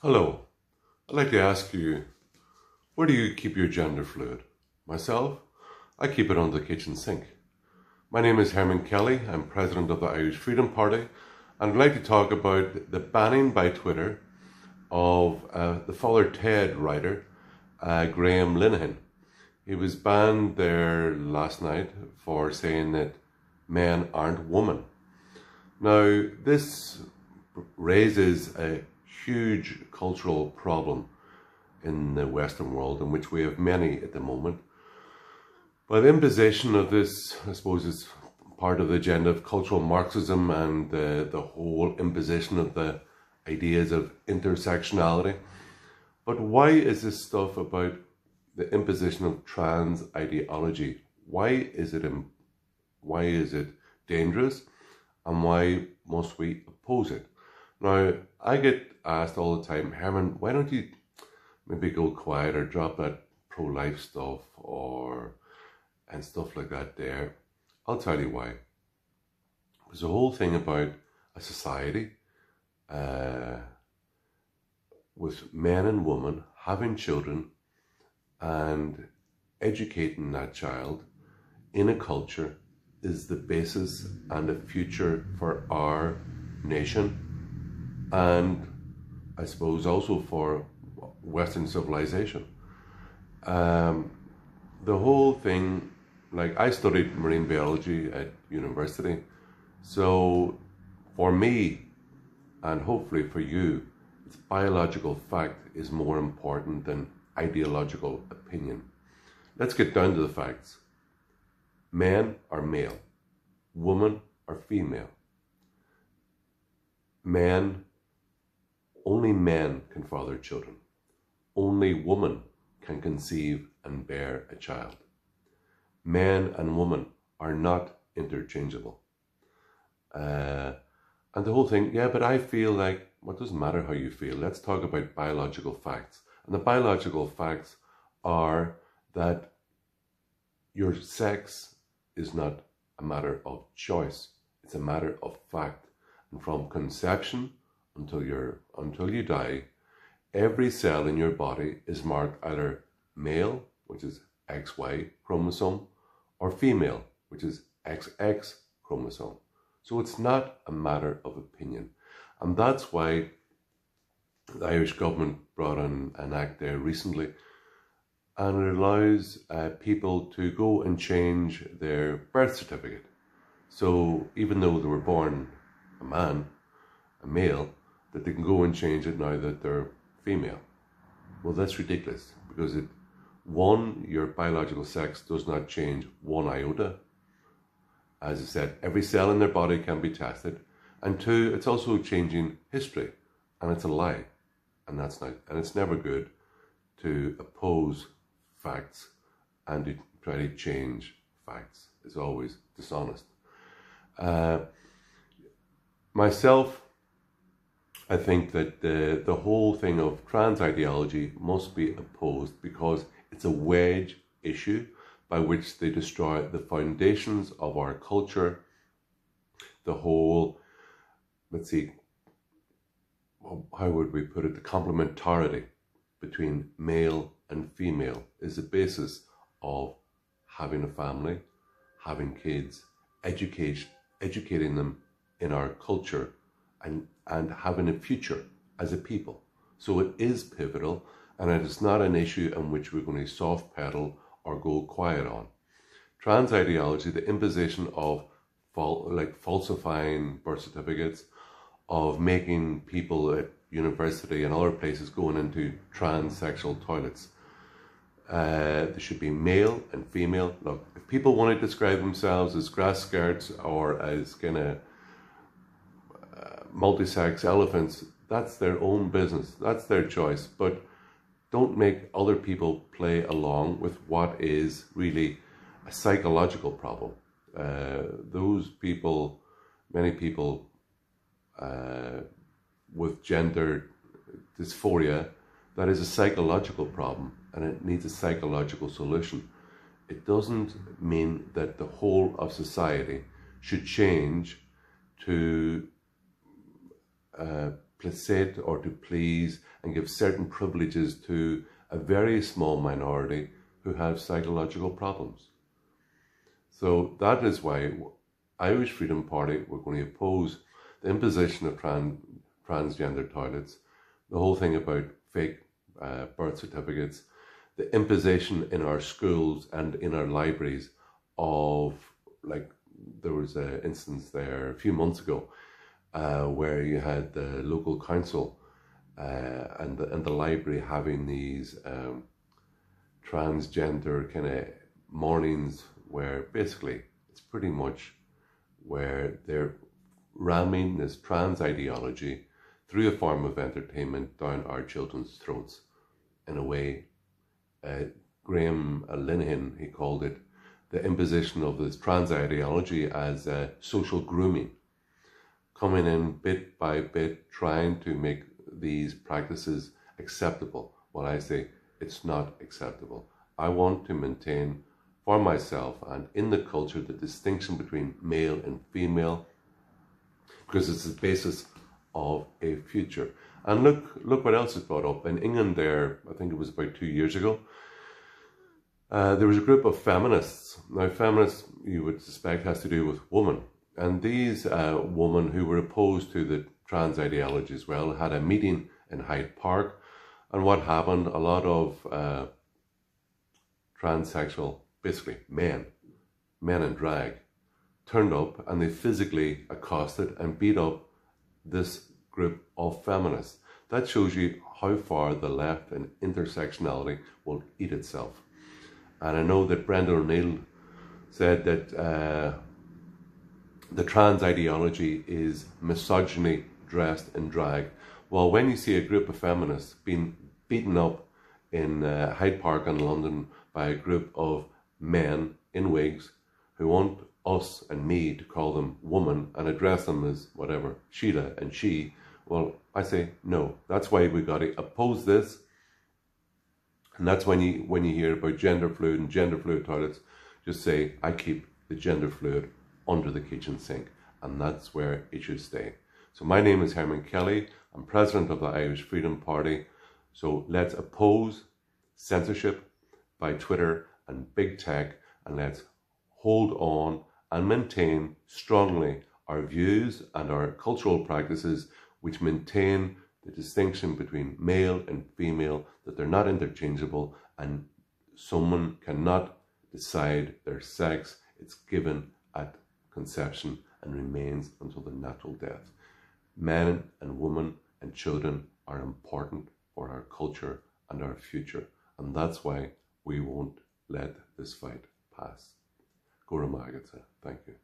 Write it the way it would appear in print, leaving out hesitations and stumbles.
Hello, I'd like to ask you, where do you keep your gender fluid? Myself, I keep it on the kitchen sink. My name is Herman Kelly, I'm president of the Irish Freedom Party, and I'd like to talk about the banning by Twitter of the Father Ted writer, Graham Linehan. He was banned there last night for saying that men aren't women. Now, this raises a huge cultural problem in the Western world, in which we have many at the moment. By the imposition of this, I suppose, is part of the agenda of cultural Marxism and the whole imposition of the ideas of intersectionality. But why is this stuff about the imposition of trans ideology? Why is it dangerous, and why must we oppose it? Now, I get asked all the time, Herman, why don't you maybe go quiet or drop that pro-life stuff and stuff like that there? I'll tell you why. There's a whole thing about a society with men and women having children and educating that child in a culture is the basis and the future for our nation, and I suppose also for Western civilization. The whole thing, like, I studied marine biology at university, so for me, and hopefully for you, it's biological fact is more important than ideological opinion. Let's get down to the facts. Men are male, women are female. Only men can father children. Only women can conceive and bear a child. Men and women are not interchangeable. And the whole thing, yeah, but I feel like, well, it doesn't matter how you feel. Let's talk about biological facts. And the biological facts are that your sex is not a matter of choice. It's a matter of fact. And from conception until you die, every cell in your body is marked either male, which is XY chromosome, or female, which is XX chromosome. So it's not a matter of opinion. And that's why the Irish government brought in an act there recently, and it allows people to go and change their birth certificate. So even though they were born a man, a male, that they can go and change it now that they're female. Well, that's ridiculous, because one, your biological sex does not change one iota. As I said, every cell in their body can be tested. And two, it's also changing history, and it's a lie. And that's not, and it's never good to oppose facts and to try to change facts. It's always dishonest. Myself, I think that the whole thing of trans ideology must be opposed, because it's a wedge issue by which they destroy the foundations of our culture. The whole, let's see, how would we put it? The complementarity between male and female is the basis of having a family, having kids, educating them in our culture, and having a future as a people. So it is pivotal, and it is not an issue in which we're going to soft pedal or go quiet on. Trans ideology, the imposition of falsifying birth certificates, of making people at university and other places going into transsexual toilets. There should be male and female. Look, if people want to describe themselves as grass skirts or as kind of multi-sex elephants, that's their own business. That's their choice. But don't make other people play along with what is really a psychological problem. Those people, many people with gender dysphoria, that is a psychological problem, and it needs a psychological solution. It doesn't mean that the whole of society should change to placate or to please and give certain privileges to a very small minority who have psychological problems. So that is why Irish Freedom Party, we're going to oppose the imposition of transgender toilets, the whole thing about fake birth certificates, the imposition in our schools and in our libraries of, like, there was an instance there a few months ago where you had the local council and the library having these transgender kind of mornings where basically it's pretty much where they're ramming this trans ideology through a form of entertainment down our children's throats. In a way, Graham Linehan, he called it the imposition of this trans ideology as social grooming, coming in bit by bit, trying to make these practices acceptable. Well, I say it's not acceptable. I want to maintain for myself and in the culture the distinction between male and female, because it's the basis of a future. And look what else is brought up. In England there, I think it was about 2 years ago, there was a group of feminists. Now, feminists, you would suspect, has to do with women. And these women who were opposed to the trans ideology as well had a meeting in Hyde Park. And what happened? A lot of transsexual, basically men in drag, turned up and they physically accosted and beat up this group of feminists. That shows you how far the left and intersectionality will eat itself. And I know that Brendan O'Neill said that the trans ideology is misogyny dressed in drag. Well, when you see a group of feminists being beaten up in Hyde Park in London by a group of men in wigs who want us and me to call them woman and address them as whatever, Sheila and she, well, I say no. That's why we got to oppose this. And that's when you hear about gender fluid and gender fluid toilets, just say, I keep the gender fluid under the kitchen sink. And that's where it should stay. So my name is Herman Kelly. I'm president of the Irish Freedom Party. So let's oppose censorship by Twitter and big tech, and let's hold on and maintain strongly our views and our cultural practices which maintain the distinction between male and female, that they're not interchangeable, and someone cannot decide their sex. It's given at conception and remains until the natural death. Men and women and children are important for our culture and our future, and that's why we won't let this fight pass. Gora Magatha. Thank you.